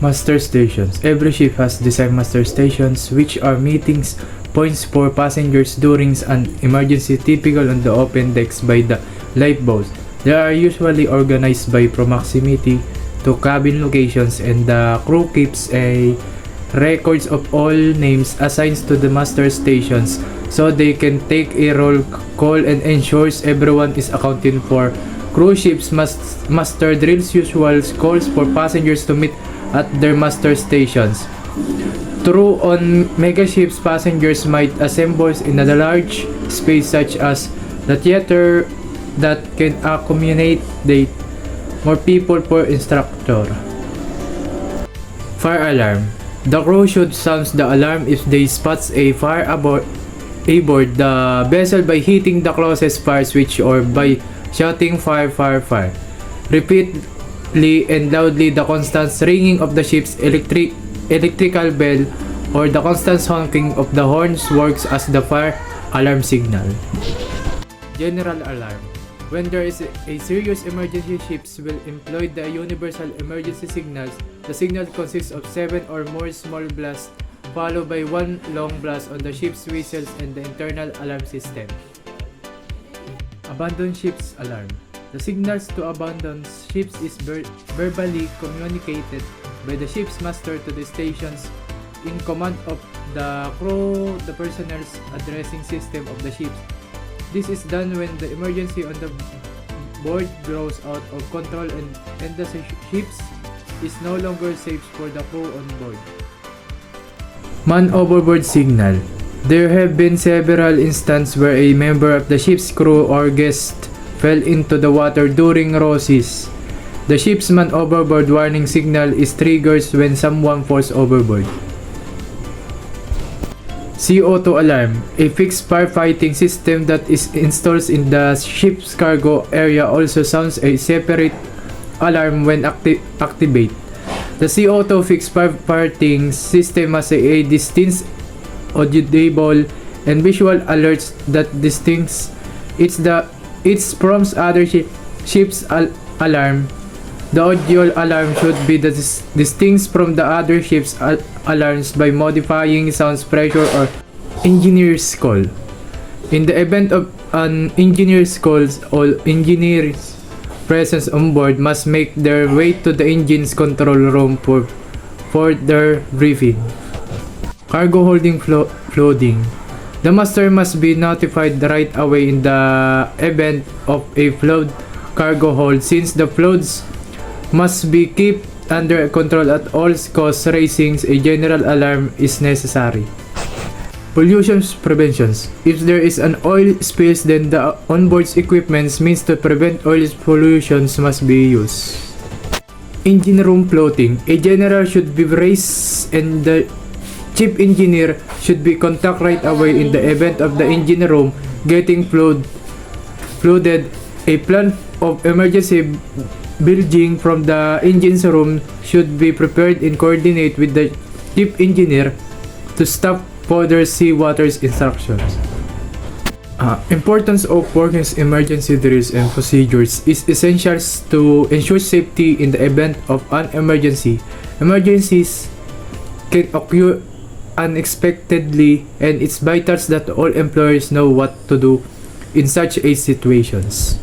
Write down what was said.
Master stations. Every ship has designed master stations, which are meetings points for passengers during an emergency, typical on the open decks by the lifeboats. They are usually organized by proximity to cabin locations, and the crew keeps a records of all names assigned to the master stations so they can take a roll call and ensures everyone is accounted for. Cruise ships must master drills usual calls for passengers to meet at their master stations. True, on megaships, passengers might assemble in a large space such as the theater that can accommodate more people per instructor. Fire alarm. The crew should sound the alarm if they spot a fire aboard the vessel by hitting the closest fire switch or by shouting fire, fire, fire. Repeatedly and loudly, the constant ringing of the ship's electrical bell or the constant honking of the horns works as the fire alarm signal. General alarm. When there is a serious emergency, ships will employ the universal emergency signals. The signal consists of 7 or more small blasts followed by one long blast on the ship's whistles and the internal alarm system. Abandon ship's alarm. The signals to abandon ships is verbally communicated by the ship's master to the stations in command of the crew, the personnel's addressing system of the ships. This is done when the emergency on the board grows out of control and the ships is no longer safe for the crew on board. Man overboard signal. There have been several instances where a member of the ship's crew or guest fell into the water during row seas. The ship's man overboard warning signal is triggered when someone falls overboard. CO2 alarm, a fixed firefighting system that is installed in the ship's cargo area, also sounds a separate alarm when activated. The CO2 fixed firefighting system has a distinct audible and visual alerts that distinguish it from other ship's alarm. The audio alarm should be distinct from the other ship's alarms by modifying sound pressure or engineer's call. In the event of an engineer's call, all engineers present on board must make their way to the engine's control room for their briefing. Cargo holding flooding. The master must be notified right away in the event of a flood cargo hold, since the floods must be kept under control at all costs. Raising a general alarm is necessary. Pollution prevention. If there is an oil spill, then the onboard equipment means to prevent oil pollution must be used. Engine room floating. A general should be raised and the chief engineer should be contacted right away in the event of the engine room getting flooded. A plan of emergency bilging from the engine's room should be prepared in coordinate with the chief engineer to stop further seawater's instructions. Importance of working emergency drills and procedures is essential to ensure safety in the event of an emergency. Emergencies can occur unexpectedly, and it's vital that all employees know what to do in such a situations.